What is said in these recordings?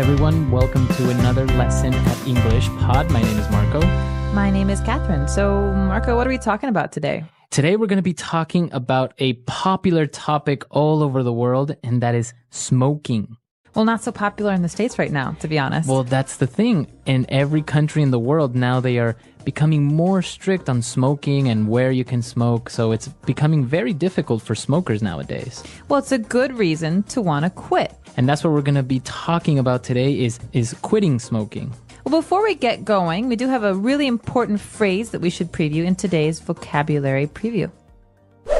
everyone. Welcome to another lesson at English Pod. My name is Marco. My name is Catherine. So, Marco, what are we talking about today? Today, we're going to be talking about a popular topic all over the world, and that is smoking. Well, not so popular in the States right now, to be honest. Well, that's the thing. In every country in the world now, they are becoming more strict on smoking and where you can smoke. So it's becoming very difficult for smokers nowadays. Well, it's a good reason to want to quit. And that's what we're going to be talking about today is quitting smoking. Well, before we get going, we do have a really important phrase that we should preview in today's vocabulary preview.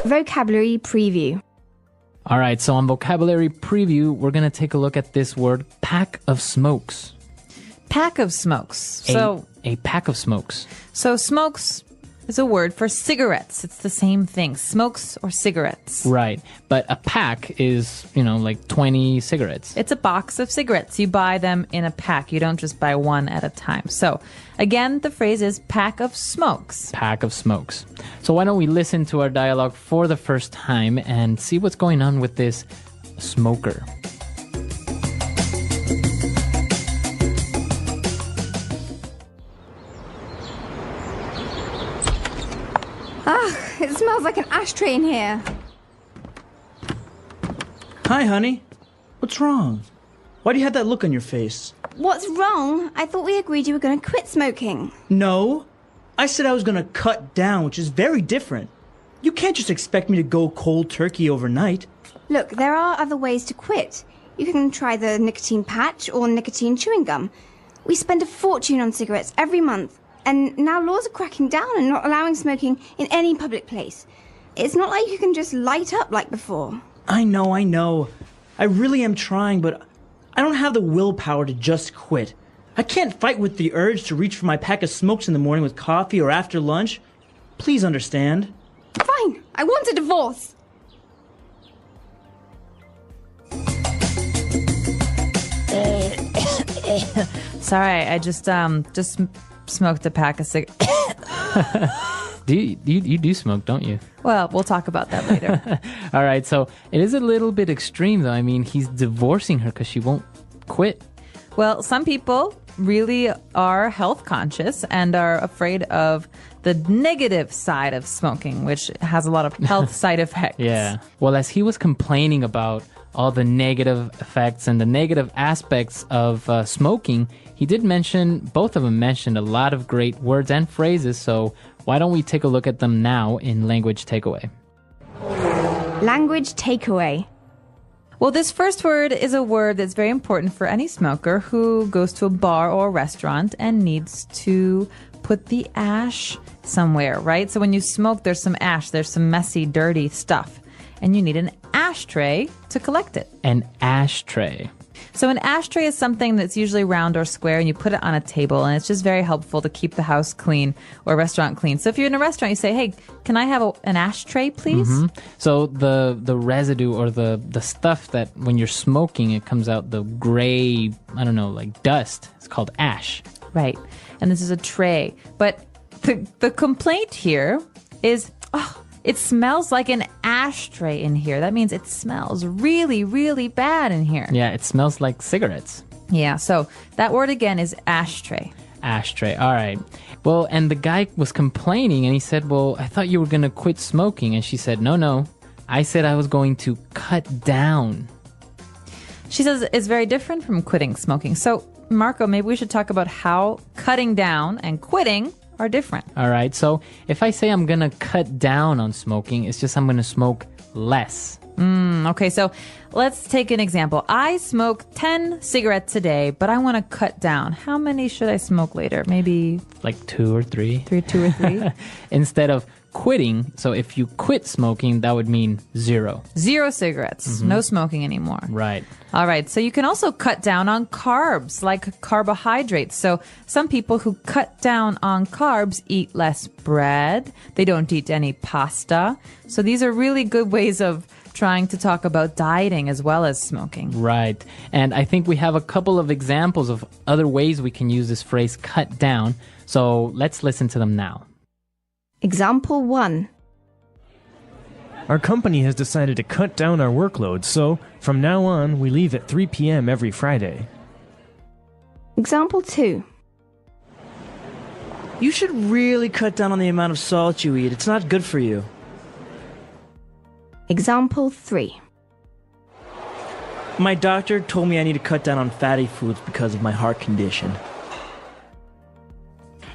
Vocabulary preview. All right, so on vocabulary preview, we're going to take a look at this word, pack of smokes. Pack of smokes. A pack of smokes. So smokes is a word for cigarettes. It's the same thing, smokes or cigarettes. Right, but a pack is, like 20 cigarettes. It's a box of cigarettes. You buy them in a pack. You don't just buy one at a time. So again, the phrase is pack of smokes. Pack of smokes. So why don't we listen to our dialogue for the first time and see what's going on with this smoker. It smells like an ashtray in here. Hi, honey. What's wrong? Why do you have that look on your face? What's wrong? I thought we agreed you were going to quit smoking. No. I said I was going to cut down, which is very different. You can't just expect me to go cold turkey overnight. Look, there are other ways to quit. You can try the nicotine patch or nicotine chewing gum. We spend a fortune on cigarettes every month. And now laws are cracking down and not allowing smoking in any public place. It's not like you can just light up like before. I know. I really am trying, but I don't have the willpower to just quit. I can't fight with the urge to reach for my pack of smokes in the morning with coffee or after lunch. Please understand. Fine, I want a divorce. Sorry, I just smoked a pack of cigarettes. You do smoke, don't you? Well, we'll talk about that later. All right, so it is a little bit extreme, though. I mean, he's divorcing her because she won't quit. Well, some people really are health conscious and are afraid of the negative side of smoking, which has a lot of health side effects. Yeah. Well, as he was complaining about all the negative effects and the negative aspects of smoking, he did mention, both of them mentioned a lot of great words and phrases, so why don't we take a look at them now in Language Takeaway? Language takeaway. Well, this first word is a word that's very important for any smoker who goes to a bar or a restaurant and needs to put the ash somewhere, right? So when you smoke, there's some ash, there's some messy, dirty stuff, and you need an ashtray to collect it. An ashtray. So an ashtray is something that's usually round or square, and you put it on a table, and it's just very helpful to keep the house clean or a restaurant clean. So if you're in a restaurant, you say, hey, can I have an ashtray, please? Mm-hmm. So the residue or the stuff that when you're smoking, it comes out the gray, like dust. It's called ash. Right. And this is a tray. But the complaint here is, it smells like an ashtray in here. That means it smells really, really bad in here. Yeah, it smells like cigarettes. Yeah, so that word again is ashtray. Ashtray, all right. Well, and the guy was complaining and he said, well, I thought you were going to quit smoking. And she said, no, I said I was going to cut down. She says it's very different from quitting smoking. So, Marco, maybe we should talk about how cutting down and quitting are different. All right. So if I say I'm going to cut down on smoking, it's just I'm going to smoke less. Okay, so let's take an example. I smoke 10 cigarettes a day, but I want to cut down. How many should I smoke later? Maybe like 2 or 3. 2 or 3. Instead of quitting, so if you quit smoking, that would mean 0. 0 cigarettes. Mm-hmm. No smoking anymore. Right. All right. So you can also cut down on carbs, like carbohydrates. So some people who cut down on carbs eat less bread. They don't eat any pasta. So these are really good ways of trying to talk about dieting as well as smoking. Right. And I think we have a couple of examples of other ways we can use this phrase cut down. So let's listen to them now. Example 1. Our company has decided to cut down our workload, so from now on, we leave at 3 p.m. every Friday. Example 2. You should really cut down on the amount of salt you eat. It's not good for you. Example 3. My doctor told me I need to cut down on fatty foods because of my heart condition.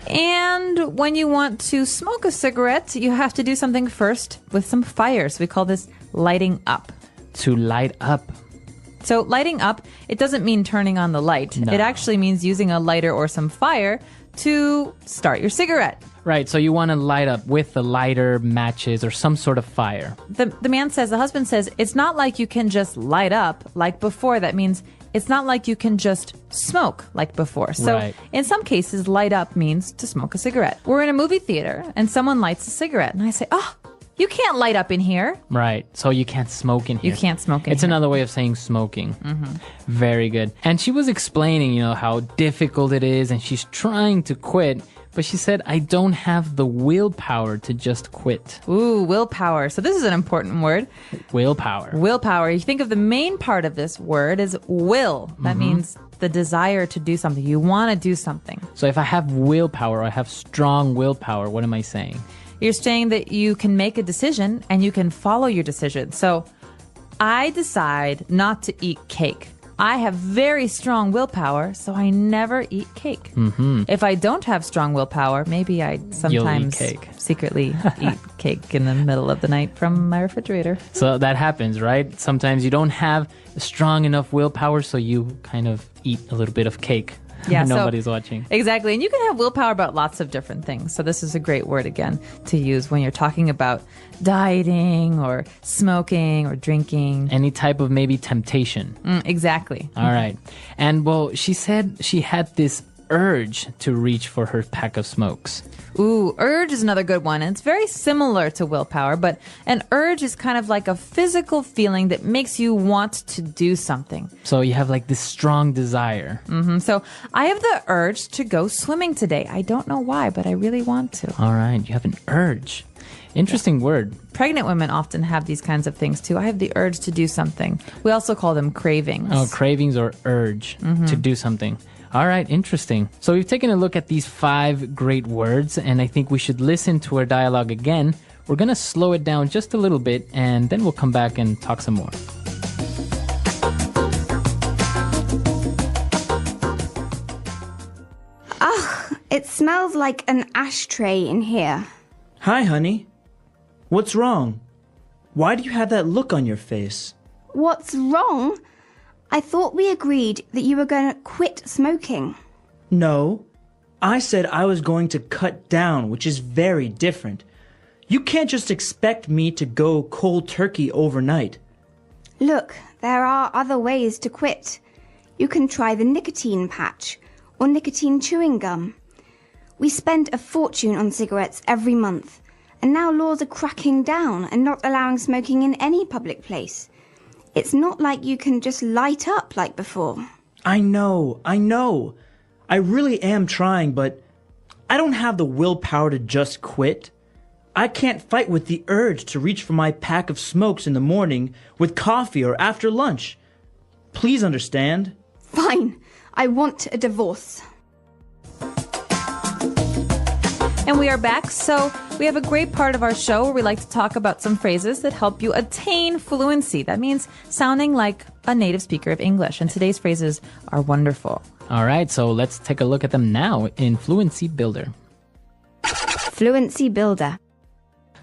And when you want to smoke a cigarette, you have to do something first with some fire. So we call this lighting up. To light up. So lighting up, it doesn't mean turning on the light. No. It actually means using a lighter or some fire to start your cigarette. Right, so you want to light up with the lighter, matches, or some sort of fire. The husband says, it's not like you can just light up like before. That means it's not like you can just smoke like before. So Right. in some cases, light up means to smoke a cigarette. We're in a movie theater and someone lights a cigarette. And I say, oh, you can't light up in here. Right, so you can't smoke in here. You can't smoke in It's here. another way of saying smoking. Very good. And she was explaining, how difficult it is, and she's trying to quit. But she said, I don't have the willpower to just quit. Ooh, willpower. So this is an important word. Willpower. Willpower. You think of the main part of this word as will. That means the desire to do something. You want to do something. So if I have willpower, or I have strong willpower, what am I saying? You're saying that you can make a decision and you can follow your decision. So I decide not to eat cake. I have very strong willpower, so I never eat cake. If I don't have strong willpower, maybe I sometimes cake. secretly eat cake in the middle of the night from my refrigerator. So that happens, right? Sometimes you don't have strong enough willpower, so you kind of eat a little bit of cake. Yeah, so- Nobody's watching. Exactly. And you can have willpower about lots of different things. So this is a great word, again, to use when you're talking about dieting or smoking or drinking. Any type of maybe temptation. Exactly. All right. And well, she said she had this urge to reach for her pack of smokes. Ooh, urge is another good one. And it's very similar to willpower, but an urge is kind of like a physical feeling that makes you want to do something. So you have like this strong desire. So I have the urge to go swimming today. I don't know why, but I really want to. All right. You have an urge. Interesting word. Pregnant women often have these kinds of things too. I have the urge to do something. We also call them cravings. Oh, cravings or urge to do something. All right, interesting. So we've taken a look at these 5 great words, and I think we should listen to our dialogue again. We're going to slow it down just a little bit, and then we'll come back and talk some more. It smells like an ashtray in here. Hi, honey. What's wrong? Why do you have that look on your face? What's wrong? I thought we agreed that you were going to quit smoking. No, I said I was going to cut down, which is very different. You can't just expect me to go cold turkey overnight. Look, there are other ways to quit. You can try the nicotine patch or nicotine chewing gum. We spend a fortune on cigarettes every month, and now laws are cracking down and not allowing smoking in any public place. It's not like you can just light up like before. I know. I really am trying, but I don't have the willpower to just quit. I can't fight with the urge to reach for my pack of smokes in the morning with coffee or after lunch. Please understand. Fine, I want a divorce. And we are back. So we have a great part of our show where we like to talk about some phrases that help you attain fluency. That means sounding like a native speaker of English. And today's phrases are wonderful. All right, so let's take a look at them now in Fluency Builder. Fluency Builder.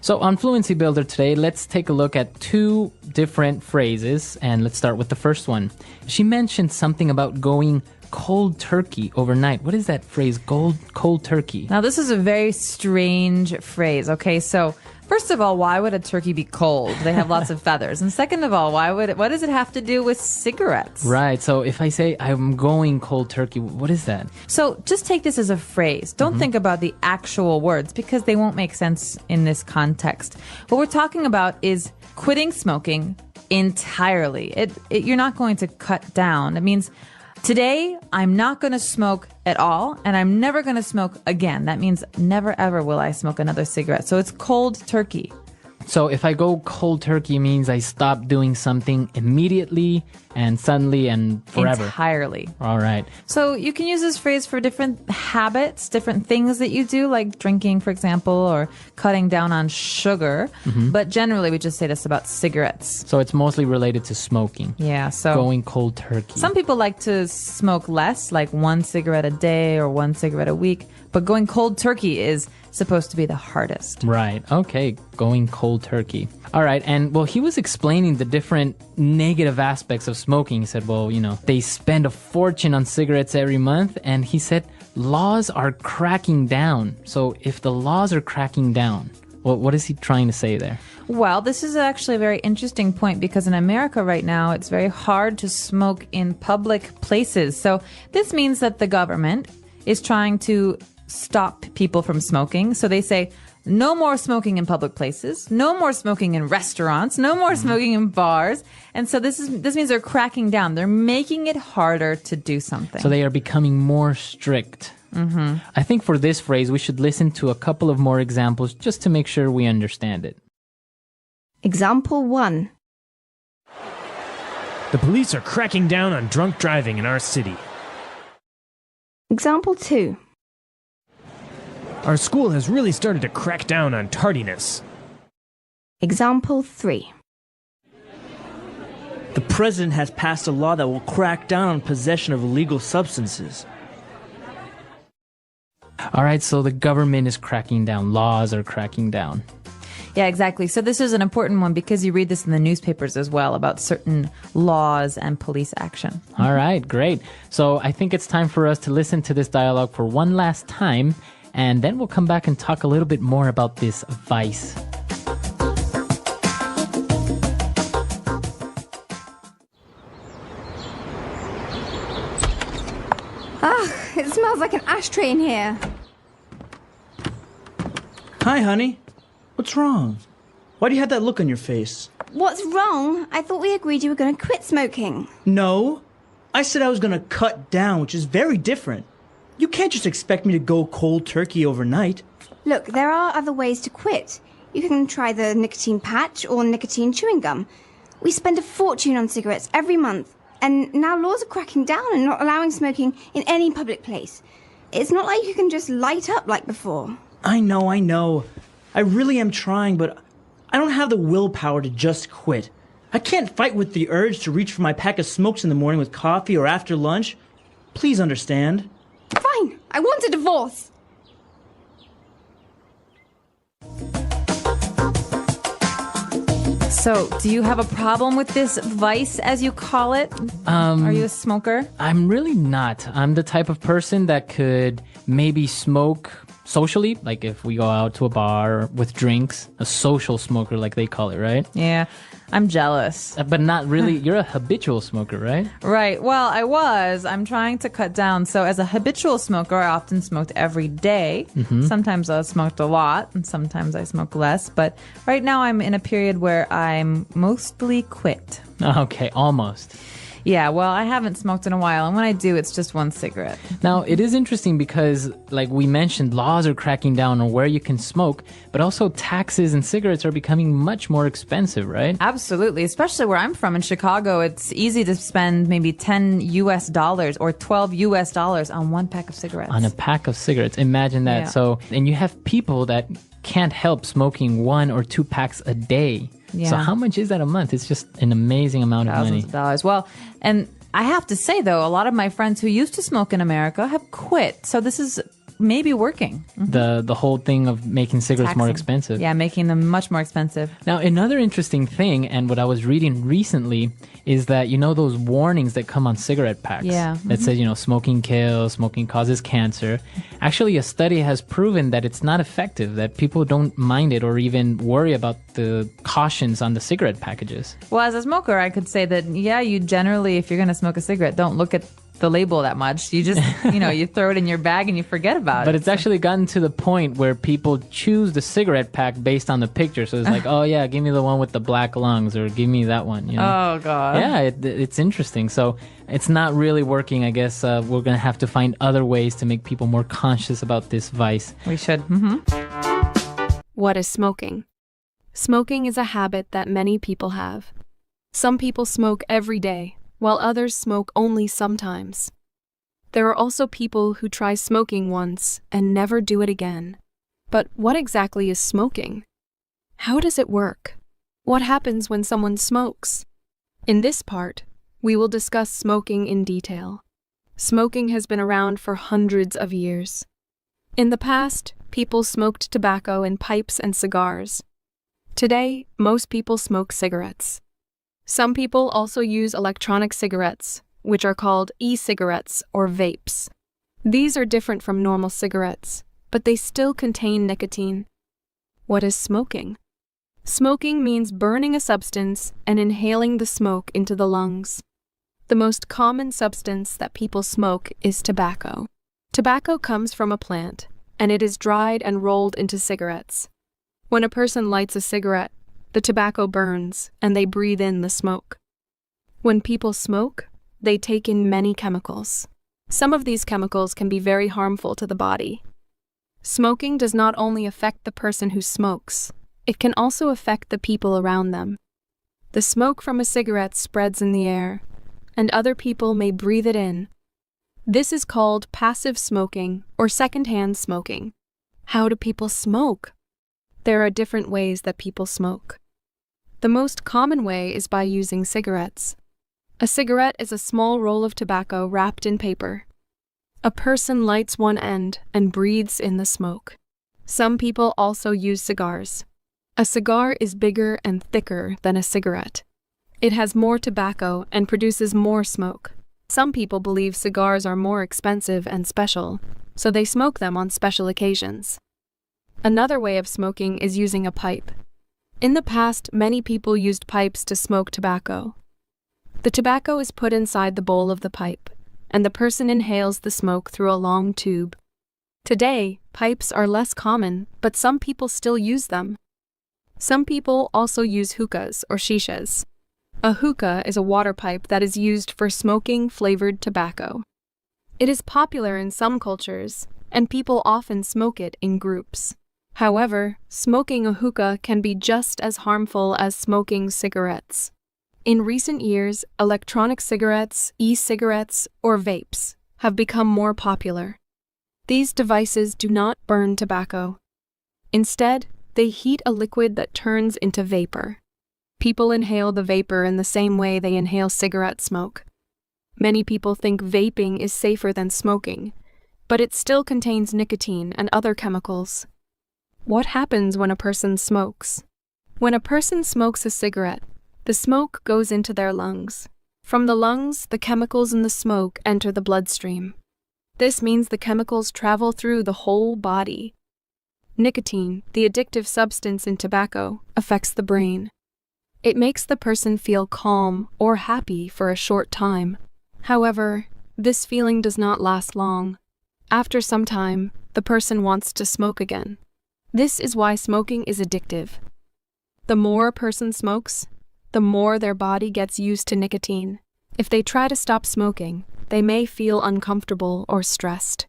So on Fluency Builder today, let's take a look at 2 different phrases, and let's start with the first one. She mentioned something about going cold turkey overnight. What is that phrase, cold turkey? Now, this is a very strange phrase. Okay, so first of all, why would a turkey be cold? They have lots of feathers. And second of all, what does it have to do with cigarettes? Right, so if I say I'm going cold turkey, what is that? So just take this as a phrase. Don't think about the actual words because they won't make sense in this context. What we're talking about is quitting smoking entirely. You're not going to cut down. It means today, I'm not going to smoke at all, and I'm never going to smoke again. That means never, ever will I smoke another cigarette. So it's cold turkey. So if I go cold turkey, it means I stop doing something immediately and suddenly and forever. Entirely. All right. So you can use this phrase for different habits, different things that you do, like drinking, for example, or cutting down on sugar. But generally, we just say this about cigarettes. So it's mostly related to smoking. Yeah, so Going cold turkey. some people like to smoke less, like 1 cigarette a day or 1 cigarette a week. But going cold turkey is supposed to be the hardest. Right. Okay. Going cold turkey. All right. And well, he was explaining the different negative aspects of smoking. He said, well, they spend a fortune on cigarettes every month. And he said, laws are cracking down. So if the laws are cracking down, what is he trying to say there? Well, this is actually a very interesting point because in America right now, it's very hard to smoke in public places. So this means that the government is trying to stop people from smoking. So they say, no more smoking in public places, no more smoking in restaurants, no more smoking in bars. And so this means they're cracking down. They're making it harder to do something. So they are becoming more strict. I think for this phrase, we should listen to a couple of more examples just to make sure we understand it. Example 1. The police are cracking down on drunk driving in our city. Example 2. Our school has really started to crack down on tardiness. Example 3. The president has passed a law that will crack down on possession of illegal substances. All right, so the government is cracking down. Laws are cracking down. Yeah, exactly. So this is an important one because you read this in the newspapers as well about certain laws and police action. All right, great. So I think it's time for us to listen to this dialogue for one last time, and then we'll come back and talk a little bit more about this vice. It smells like an ashtray in here. Hi, honey. What's wrong? Why do you have that look on your face? What's wrong? I thought we agreed you were going to quit smoking. No. I said I was going to cut down, which is very different. You can't just expect me to go cold turkey overnight. Look, there are other ways to quit. You can try the nicotine patch or nicotine chewing gum. We spend a fortune on cigarettes every month. And now laws are cracking down and not allowing smoking in any public place. It's not like you can just light up like before. I know. I really am trying, but I don't have the willpower to just quit. I can't fight with the urge to reach for my pack of smokes in the morning with coffee or after lunch. Please understand. Fine, I want a divorce. So, do you have a problem with this vice, as you call it? Are you a smoker? I'm really not. I'm the type of person that could maybe smoke socially, like if we go out to a bar with drinks, a social smoker like they call it, right? Yeah, I'm jealous. But not really. You're a habitual smoker, right? Right. Well, I'm trying to cut down. So as a habitual smoker, I often smoked every day. Sometimes I smoked a lot and sometimes I smoke less. But right now I'm in a period where I'm mostly quit. Okay, almost. Yeah, well, I haven't smoked in a while, and when I do, it's just 1 cigarette. Now, it is interesting because, like we mentioned, laws are cracking down on where you can smoke, but also taxes and cigarettes are becoming much more expensive, right? Absolutely, especially where I'm from in Chicago. It's easy to spend maybe $10 US or $12 US on 1 pack of cigarettes. On a pack of cigarettes. Imagine that. Yeah. So, and you have people that can't help smoking 1 or 2 packs a day. Yeah. So how much is that a month? It's just an amazing amount of money. Thousands of dollars. Well, and I have to say, though, a lot of my friends who used to smoke in America have quit. So this is maybe working. The whole thing of making cigarettes more Taxing. expensive. Yeah, making them much more expensive. Now, another interesting thing, and what I was reading recently, is that, those warnings that come on cigarette packs that says, smoking kills, smoking causes cancer. Actually, a study has proven that it's not effective, that people don't mind it or even worry about the cautions on the cigarette packages. Well, as a smoker, I could say that, you generally, if you're going to smoke a cigarette, don't look at the label that much. You just, you throw it in your bag and you forget about it. But it's actually gotten to the point where people choose the cigarette pack based on the picture. So it's like, oh yeah, give me the one with the black lungs, or give me that one. Oh God. Yeah, it's interesting. So it's not really working. I guess we're going to have to find other ways to make people more conscious about this vice. We should. What is smoking? Smoking is a habit that many people have. Some people smoke every day, while others smoke only sometimes. There are also people who try smoking once and never do it again. But what exactly is smoking? How does it work? What happens when someone smokes? In this part, we will discuss smoking in detail. Smoking has been around for hundreds of years. In the past, people smoked tobacco in pipes and cigars. Today, most people smoke cigarettes. Some people also use electronic cigarettes, which are called e-cigarettes or vapes. These are different from normal cigarettes, but they still contain nicotine. What is smoking? Smoking means burning a substance and inhaling the smoke into the lungs. The most common substance that people smoke is tobacco. Tobacco comes from a plant, and it is dried and rolled into cigarettes. When a person lights a cigarette, the tobacco burns and they breathe in the smoke. When people smoke, they take in many chemicals. Some of these chemicals can be very harmful to the body. Smoking does not only affect the person who smokes, it can also affect the people around them. The smoke from a cigarette spreads in the air, and other people may breathe it in. This is called passive smoking or secondhand smoking. How do people smoke? There are different ways that people smoke. The most common way is by using cigarettes. A cigarette is a small roll of tobacco wrapped in paper. A person lights one end and breathes in the smoke. Some people also use cigars. A cigar is bigger and thicker than a cigarette. It has more tobacco and produces more smoke. Some people believe cigars are more expensive and special, so they smoke them on special occasions. Another way of smoking is using a pipe. In the past, many people used pipes to smoke tobacco. The tobacco is put inside the bowl of the pipe, and the person inhales the smoke through a long tube. Today, pipes are less common, but some people still use them. Some people also use hookahs or shishas. A hookah is a water pipe that is used for smoking flavored tobacco. It is popular in some cultures, and people often smoke it in groups. However, smoking a hookah can be just as harmful as smoking cigarettes. In recent years, electronic cigarettes, e-cigarettes, or vapes have become more popular. These devices do not burn tobacco. Instead, they heat a liquid that turns into vapor. People inhale the vapor in the same way they inhale cigarette smoke. Many people think vaping is safer than smoking, but it still contains nicotine and other chemicals. What happens when a person smokes? When a person smokes a cigarette, the smoke goes into their lungs. From the lungs, the chemicals in the smoke enter the bloodstream. This means the chemicals travel through the whole body. Nicotine, the addictive substance in tobacco, affects the brain. It makes the person feel calm or happy for a short time. However, this feeling does not last long. After some time, the person wants to smoke again. This is why smoking is addictive. The more a person smokes, the more their body gets used to nicotine. If they try to stop smoking, they may feel uncomfortable or stressed.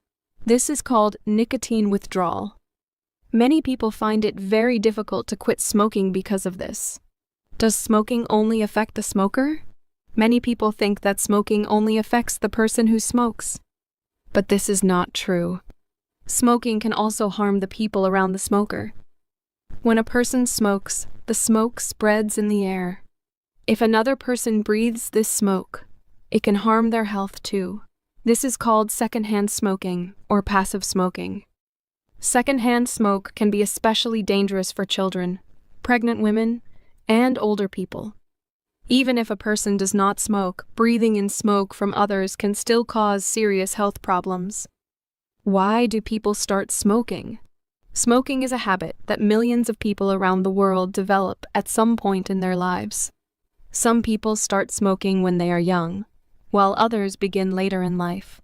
This is called nicotine withdrawal. Many people find it very difficult to quit smoking because of this. Does smoking only affect the smoker? Many people think that smoking only affects the person who smokes. But this is not true. Smoking can also harm the people around the smoker. When a person smokes, the smoke spreads in the air. If another person breathes this smoke, it can harm their health too. This is called secondhand smoking or passive smoking. Secondhand smoke can be especially dangerous for children, pregnant women, and older people. Even if a person does not smoke, breathing in smoke from others can still cause serious health problems. Why do people start smoking? Smoking is a habit that millions of people around the world develop at some point in their lives. Some people start smoking when they are young, while others begin later in life.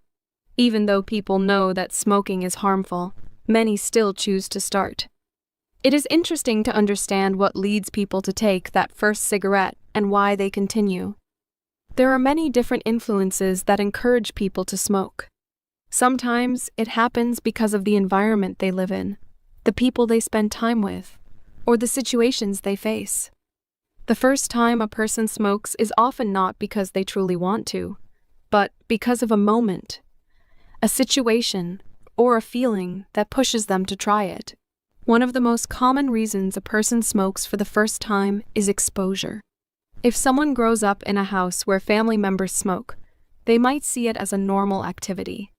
Even though people know that smoking is harmful, many still choose to start. It is interesting to understand what leads people to take that first cigarette and why they continue. There are many different influences that encourage people to smoke. Sometimes it happens because of the environment they live in, the people they spend time with, or the situations they face. The first time a person smokes is often not because they truly want to, but because of a moment, a situation, or a feeling that pushes them to try it. One of the most common reasons a person smokes for the first time is exposure. If someone grows up in a house where family members smoke, they might see it as a normal activity.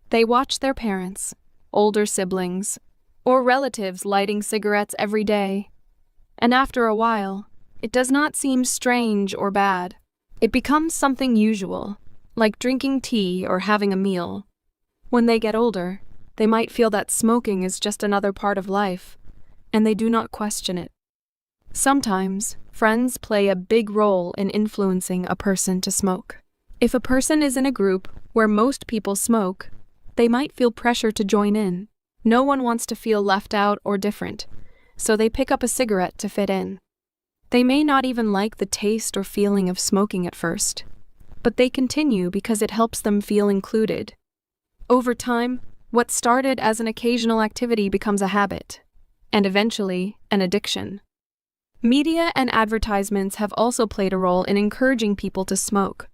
They watch their parents, older siblings, or relatives lighting cigarettes every day, and after a while, it does not seem strange or bad. It becomes something usual, like drinking tea or having a meal. When they get older, they might feel that smoking is just another part of life, and they do not question it. Sometimes, friends play a big role in influencing a person to smoke. If a person is in a group where most people smoke, they might feel pressure to join in. No one wants to feel left out or different, so they pick up a cigarette to fit in. They may not even like the taste or feeling of smoking at first, but they continue because it helps them feel included. Over time, what started as an occasional activity becomes a habit, and eventually, an addiction. Media and advertisements have also played a role in encouraging people to smoke.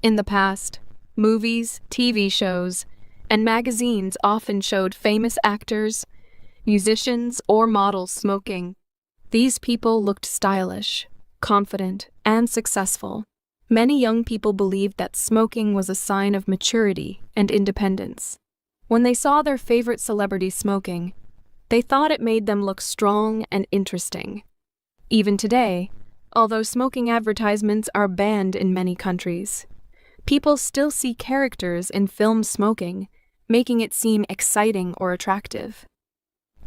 In the past, movies, TV shows, and magazines often showed famous actors, musicians, or models smoking. These people looked stylish, confident, and successful. Many young people believed that smoking was a sign of maturity and independence. When they saw their favorite celebrity smoking, they thought it made them look strong and interesting. Even today, although smoking advertisements are banned in many countries, people still see characters in films smoking, making it seem exciting or attractive.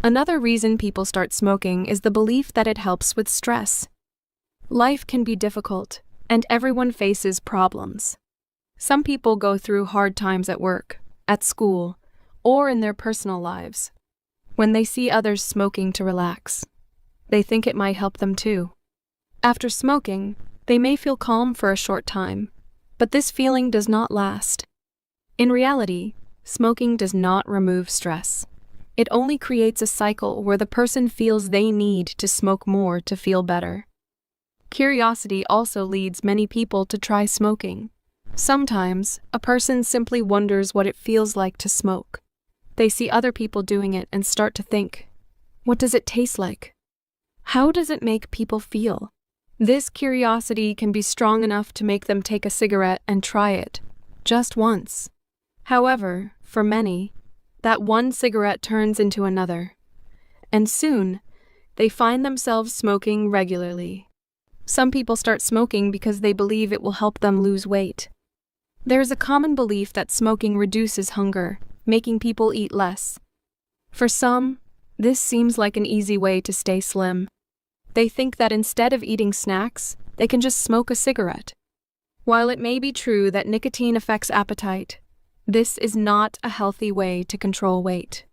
Another reason people start smoking is the belief that it helps with stress. Life can be difficult, and everyone faces problems. Some people go through hard times at work, at school, or in their personal lives. When they see others smoking to relax, they think it might help them too. After smoking, they may feel calm for a short time, but this feeling does not last. In reality, smoking does not remove stress. It only creates a cycle where the person feels they need to smoke more to feel better. Curiosity also leads many people to try smoking. Sometimes, a person simply wonders what it feels like to smoke. They see other people doing it and start to think, what does it taste like? How does it make people feel? This curiosity can be strong enough to make them take a cigarette and try it, just once. However, for many, that one cigarette turns into another, and soon, they find themselves smoking regularly. Some people start smoking because they believe it will help them lose weight. There is a common belief that smoking reduces hunger, making people eat less. For some, this seems like an easy way to stay slim. They think that instead of eating snacks, they can just smoke a cigarette. While it may be true that nicotine affects appetite, this is not a healthy way to control weight.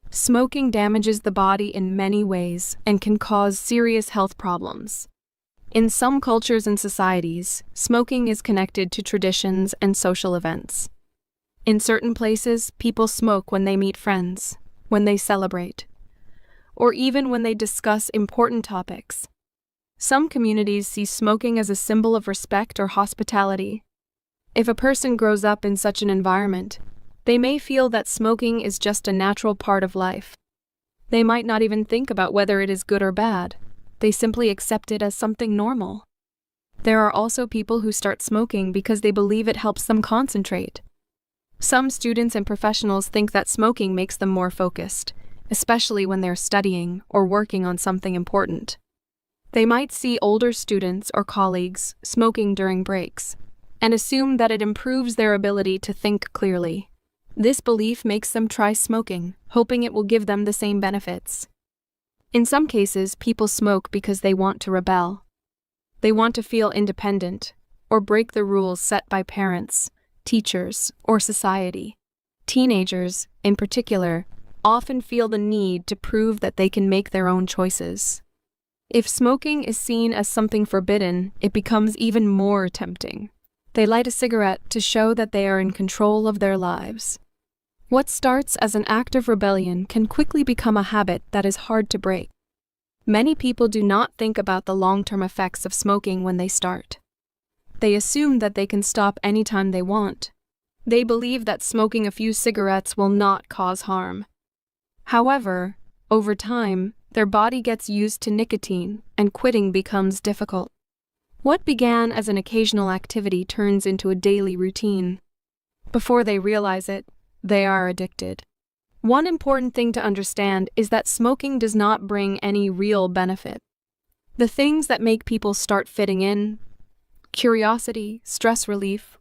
Smoking damages the body in many ways and can cause serious health problems. In some cultures and societies, smoking is connected to traditions and social events. In certain places, people smoke when they meet friends, when they celebrate, or even when they discuss important topics. Some communities see smoking as a symbol of respect or hospitality. If a person grows up in such an environment, they may feel that smoking is just a natural part of life. They might not even think about whether it is good or bad. They simply accept it as something normal. There are also people who start smoking because they believe it helps them concentrate. Some students and professionals think that smoking makes them more focused, especially when they're studying or working on something important. They might see older students or colleagues smoking during breaks and assume that it improves their ability to think clearly. This belief makes them try smoking, hoping it will give them the same benefits. In some cases, people smoke because they want to rebel. They want to feel independent or break the rules set by parents, teachers, or society. Teenagers, in particular, often feel the need to prove that they can make their own choices. If smoking is seen as something forbidden, it becomes even more tempting. They light a cigarette to show that they are in control of their lives. What starts as an act of rebellion can quickly become a habit that is hard to break. Many people do not think about the long-term effects of smoking when they start. They assume that they can stop anytime they want. They believe that smoking a few cigarettes will not cause harm. However, over time, their body gets used to nicotine and quitting becomes difficult. What began as an occasional activity turns into a daily routine. Before they realize it, they are addicted. One important thing to understand is that smoking does not bring any real benefit. The things that make people start fitting in, curiosity, stress relief,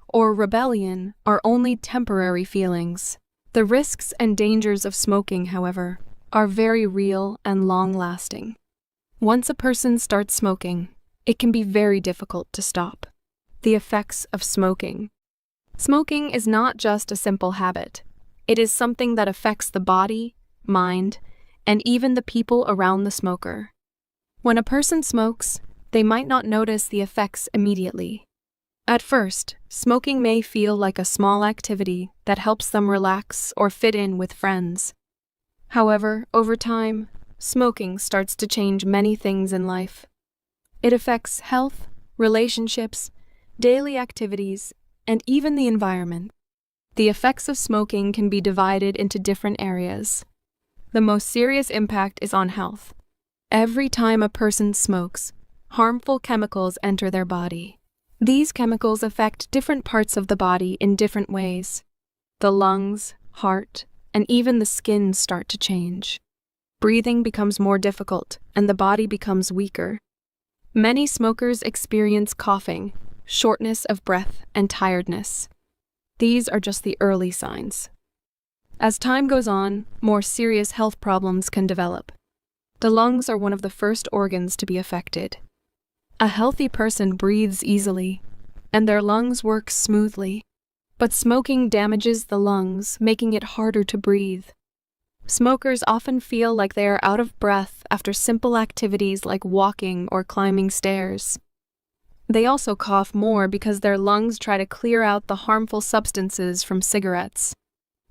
or rebellion, are only temporary feelings. The risks and dangers of smoking, however, are very real and long-lasting. Once a person starts smoking, it can be very difficult to stop. The effects of smoking. Smoking is not just a simple habit. It is something that affects the body, mind, and even the people around the smoker. When a person smokes, they might not notice the effects immediately. At first, smoking may feel like a small activity that helps them relax or fit in with friends. However, over time, smoking starts to change many things in life. It affects health, relationships, daily activities, and even the environment. The effects of smoking can be divided into different areas. The most serious impact is on health. Every time a person smokes, harmful chemicals enter their body. These chemicals affect different parts of the body in different ways. The lungs, heart, and even the skin start to change. Breathing becomes more difficult, and the body becomes weaker. Many smokers experience coughing, shortness of breath, and tiredness. These are just the early signs. As time goes on, more serious health problems can develop. The lungs are one of the first organs to be affected. A healthy person breathes easily, and their lungs work smoothly. But smoking damages the lungs, making it harder to breathe. Smokers often feel like they are out of breath after simple activities like walking or climbing stairs. They also cough more because their lungs try to clear out the harmful substances from cigarettes.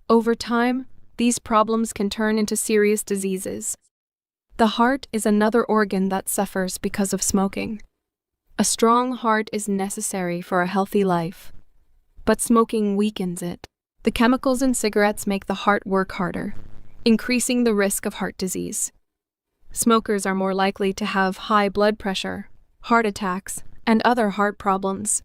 Over time, these problems can turn into serious diseases. The heart is another organ that suffers because of smoking. A strong heart is necessary for a healthy life, but smoking weakens it. The chemicals in cigarettes make the heart work harder, increasing the risk of heart disease. Smokers are more likely to have high blood pressure, heart attacks, and other heart problems.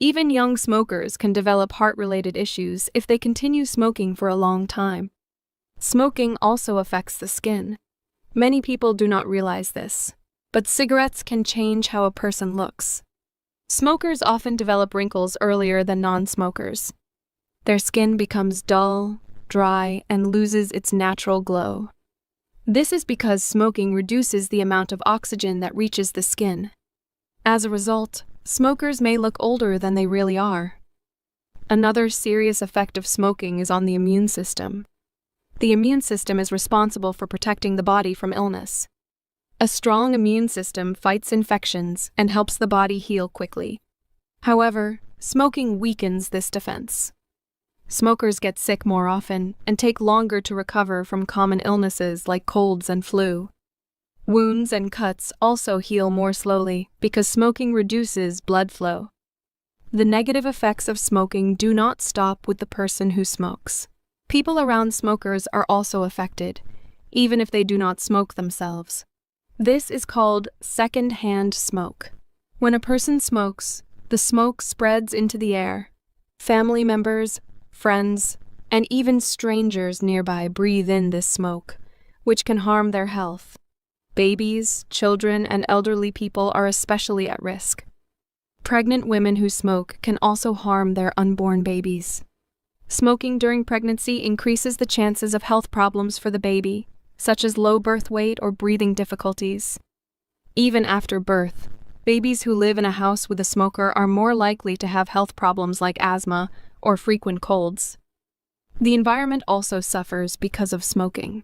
Even young smokers can develop heart-related issues if they continue smoking for a long time. Smoking also affects the skin. Many people do not realize this, but cigarettes can change how a person looks. Smokers often develop wrinkles earlier than non-smokers. Their skin becomes dull, dry, and loses its natural glow. This is because smoking reduces the amount of oxygen that reaches the skin. As a result, smokers may look older than they really are. Another serious effect of smoking is on the immune system. The immune system is responsible for protecting the body from illness. A strong immune system fights infections and helps the body heal quickly. However, smoking weakens this defense. Smokers get sick more often and take longer to recover from common illnesses like colds and flu. Wounds and cuts also heal more slowly because smoking reduces blood flow. The negative effects of smoking do not stop with the person who smokes. People around smokers are also affected, even if they do not smoke themselves. This is called second-hand smoke. When a person smokes, the smoke spreads into the air. Family members, friends, and even strangers nearby breathe in this smoke, which can harm their health. Babies, children, and elderly people are especially at risk. Pregnant women who smoke can also harm their unborn babies. Smoking during pregnancy increases the chances of health problems for the baby, such as low birth weight or breathing difficulties. Even after birth, babies who live in a house with a smoker are more likely to have health problems like asthma or frequent colds. The environment also suffers because of smoking.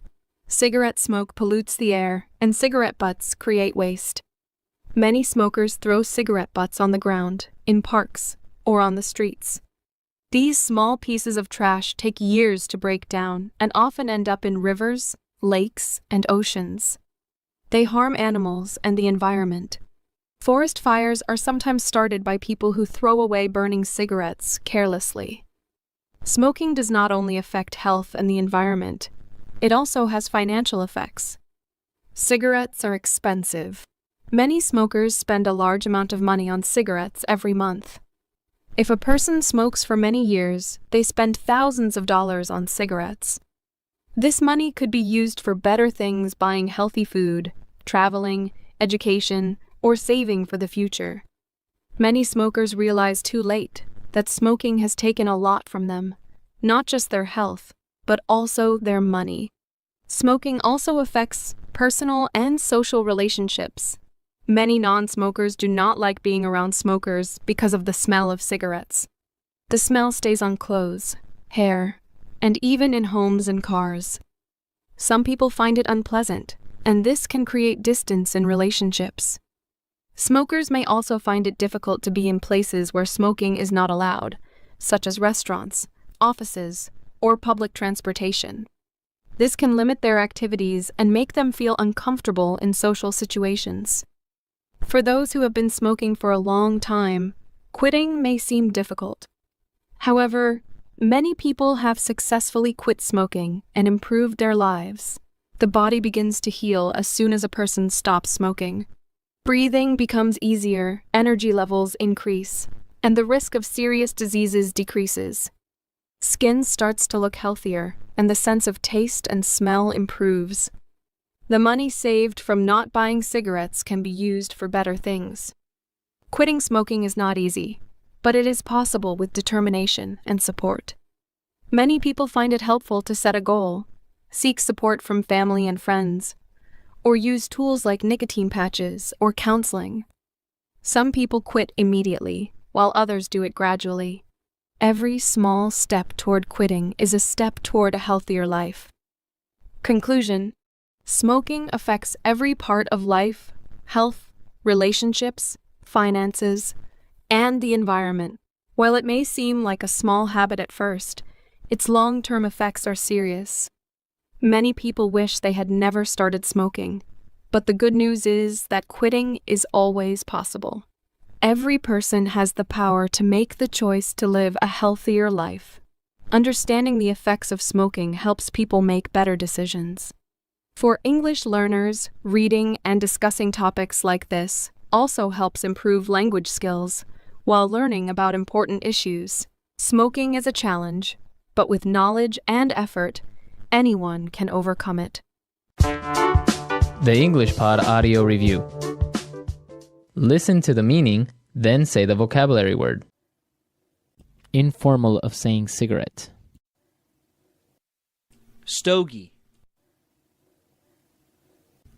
Cigarette smoke pollutes the air, and cigarette butts create waste. Many smokers throw cigarette butts on the ground, in parks, or on the streets. These small pieces of trash take years to break down and often end up in rivers, lakes, and oceans. They harm animals and the environment. Forest fires are sometimes started by people who throw away burning cigarettes carelessly. Smoking does not only affect health and the environment, it also has financial effects. Cigarettes are expensive. Many smokers spend a large amount of money on cigarettes every month. If a person smokes for many years, they spend thousands of dollars on cigarettes. This money could be used for better things, buying healthy food, traveling, education, or saving for the future. Many smokers realize too late that smoking has taken a lot from them, not just their health, but also their money. Smoking also affects personal and social relationships. Many non-smokers do not like being around smokers because of the smell of cigarettes. The smell stays on clothes, hair, and even in homes and cars. Some people find it unpleasant, and this can create distance in relationships. Smokers may also find it difficult to be in places where smoking is not allowed, such as restaurants, offices, or public transportation. This can limit their activities and make them feel uncomfortable in social situations. For those who have been smoking for a long time, quitting may seem difficult. However, many people have successfully quit smoking and improved their lives. The body begins to heal as soon as a person stops smoking. Breathing becomes easier, energy levels increase, and the risk of serious diseases decreases. Skin starts to look healthier, and the sense of taste and smell improves. The money saved from not buying cigarettes can be used for better things. Quitting smoking is not easy, but it is possible with determination and support. Many people find it helpful to set a goal, seek support from family and friends, or use tools like nicotine patches or counseling. Some people quit immediately, while others do it gradually. Every small step toward quitting is a step toward a healthier life. Conclusion: smoking affects every part of life, health, relationships, finances, and the environment. While it may seem like a small habit at first, its long-term effects are serious. Many people wish they had never started smoking, but the good news is that quitting is always possible. Every person has the power to make the choice to live a healthier life. Understanding the effects of smoking helps people make better decisions. For English learners, reading and discussing topics like this also helps improve language skills while learning about important issues. Smoking is a challenge, but with knowledge and effort, anyone can overcome it. The English Pod Audio Review. Listen to the meaning, then say the vocabulary word. Informal of saying cigarette. Stogie.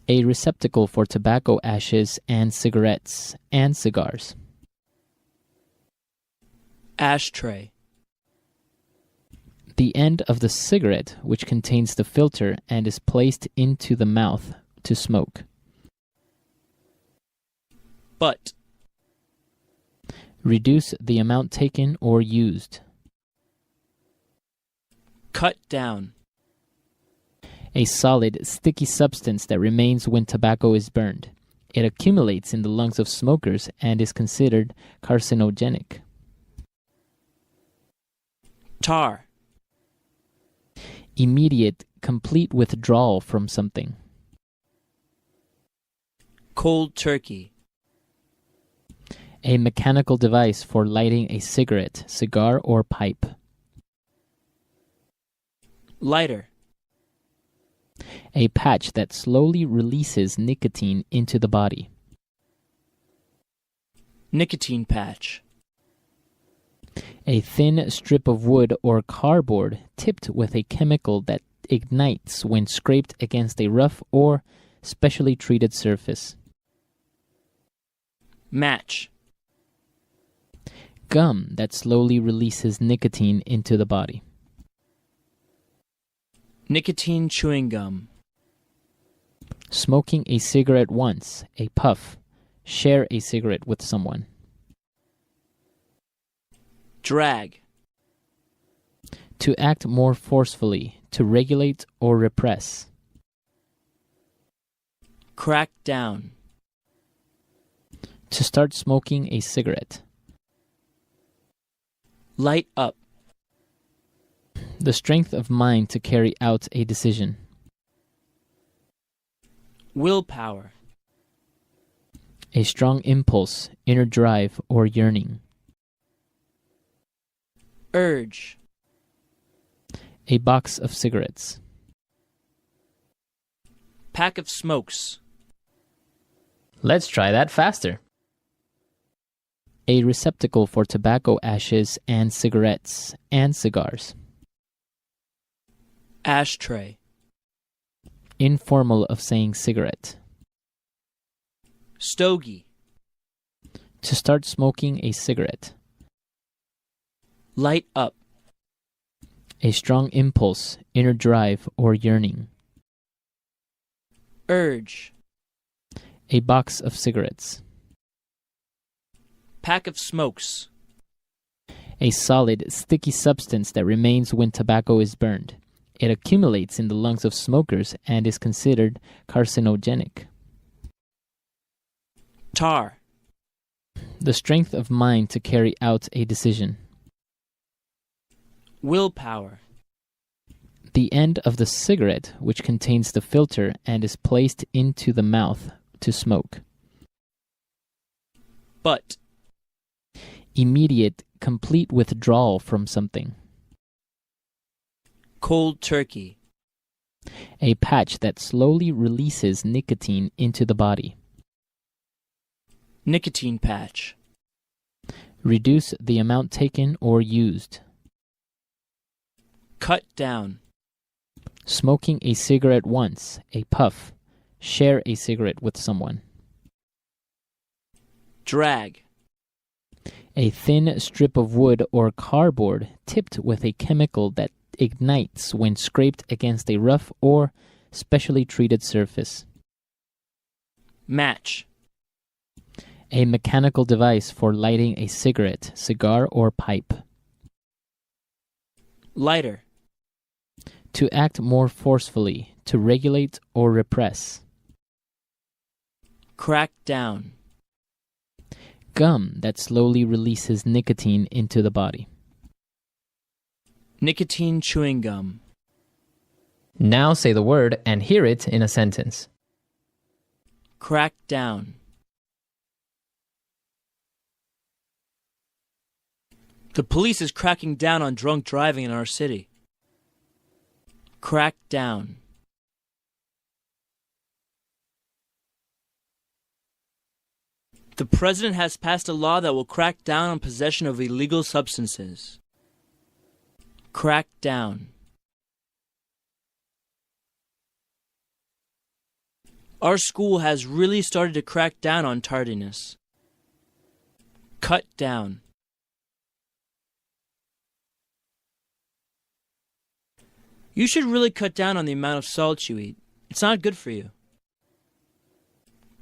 A receptacle for tobacco ashes and cigarettes and cigars. Ashtray. The end of the cigarette which contains the filter and is placed into the mouth to smoke. Butt. Reduce the amount taken or used. Cut down. A solid, sticky substance that remains when tobacco is burned. It accumulates in the lungs of smokers and is considered carcinogenic. Tar. Immediate, complete withdrawal from something. Cold turkey. A mechanical device for lighting a cigarette, cigar, or pipe. Lighter. A patch that slowly releases nicotine into the body. Nicotine patch. A thin strip of wood or cardboard tipped with a chemical that ignites when scraped against a rough or specially treated surface. Match. Gum that slowly releases nicotine into the body. Nicotine chewing gum. Smoking a cigarette once, a puff. Share a cigarette with someone. Drag. To act more forcefully, to regulate or repress. Crack down. To start smoking a cigarette. Light up. The strength of mind to carry out a decision. Willpower. A strong impulse, inner drive, or yearning. Urge. A box of cigarettes. Pack of smokes. Let's try that faster. A receptacle for tobacco ashes and cigarettes and cigars. Ashtray. Informal of saying cigarette. Stogie. To start smoking a cigarette. Light up. A strong impulse, inner drive, or yearning. Urge. A box of cigarettes. Pack of smokes. A solid, sticky substance that remains when tobacco is burned. It accumulates in the lungs of smokers and is considered carcinogenic. Tar. The strength of mind to carry out a decision. Willpower. The end of the cigarette, which contains the filter and is placed into the mouth to smoke. Butt. Immediate, complete withdrawal from something. Cold turkey. A patch that slowly releases nicotine into the body. Nicotine patch. Reduce the amount taken or used. Cut down. Smoking a cigarette once, a puff. Share a cigarette with someone. Drag. A thin strip of wood or cardboard tipped with a chemical that ignites when scraped against a rough or specially treated surface. Match. A mechanical device for lighting a cigarette, cigar, or pipe. Lighter. To act more forcefully, to regulate or repress. Crack down. Gum that slowly releases nicotine into the body. Nicotine chewing gum. Now say the word and hear it in a sentence. Crack down. The police is cracking down on drunk driving in our city. Crack down. The president has passed a law that will crack down on possession of illegal substances. Crack down. Our school has really started to crack down on tardiness. Cut down. You should really cut down on the amount of salt you eat. It's not good for you.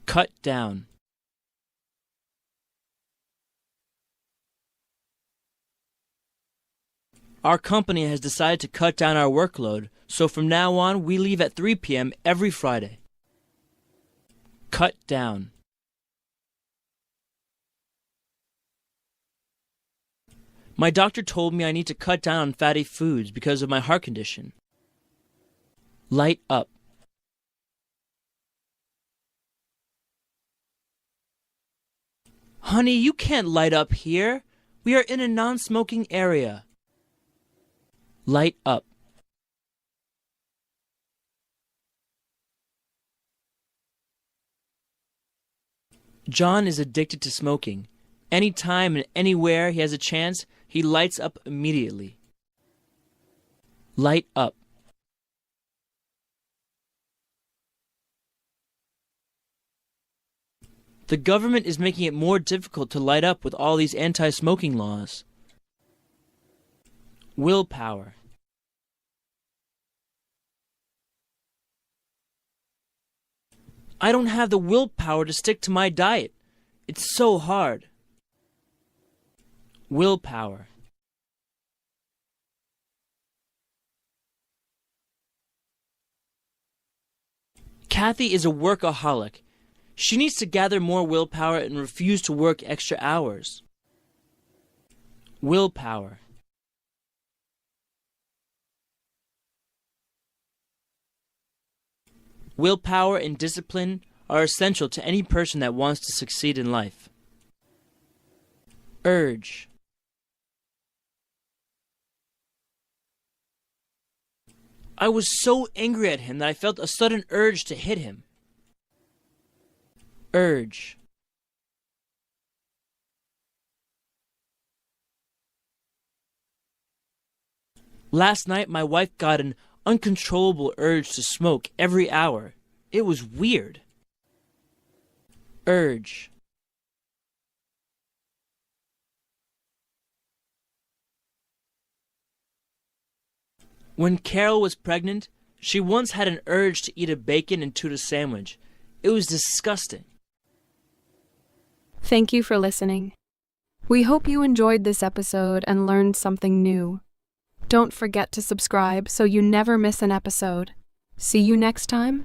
Cut down. Our company has decided to cut down our workload, so from now on we leave at 3 p.m. every Friday. Cut down. My doctor told me I need to cut down on fatty foods because of my heart condition. Light up. Honey, you can't light up here. We are in a non-smoking area. Light up. John is addicted to smoking. Anytime and anywhere he has a chance, he lights up immediately. Light up. The government is making it more difficult to light up with all these anti-smoking laws. Willpower. I don't have the willpower to stick to my diet. It's so hard. Willpower. Kathy is a workaholic. She needs to gather more willpower and refuse to work extra hours. Willpower. Willpower and discipline are essential to any person that wants to succeed in life. Urge. I was so angry at him that I felt a sudden urge to hit him. Urge. Last night, my wife got an uncontrollable urge to smoke every hour. It was weird. Urge. When Carol was pregnant, she once had an urge to eat a bacon and tuna sandwich. It was disgusting. Thank you for listening. We hope you enjoyed this episode and learned something new. Don't forget to subscribe so you never miss an episode. See you next time.